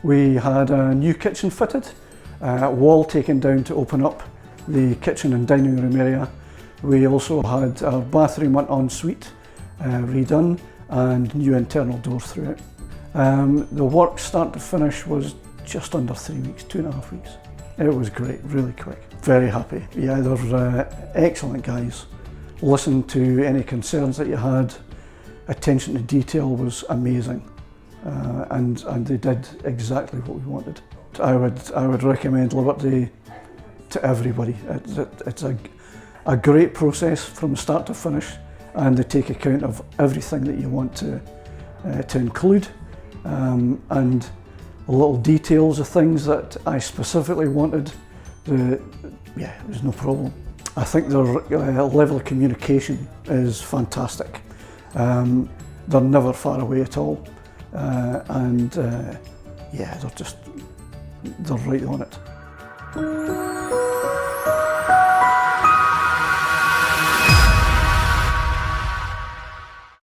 We had a new kitchen fitted, wall taken down to open up the kitchen and dining room area. We also had our bathroom ensuite redone and new internal doors through it. The work start to finish was just under 3 weeks, 2.5 weeks. It was great, really quick. Very happy. Yeah, they're excellent guys. Listened to any concerns that you had. Attention to detail was amazing, and they did exactly what we wanted. I would recommend Liberty to everybody. It's a great process from start to finish, and they take account of everything that you want to include, and little details of things that I specifically wanted. Yeah, it was no problem. I think their level of communication is fantastic. They're never far away at all, and yeah, they're right on it.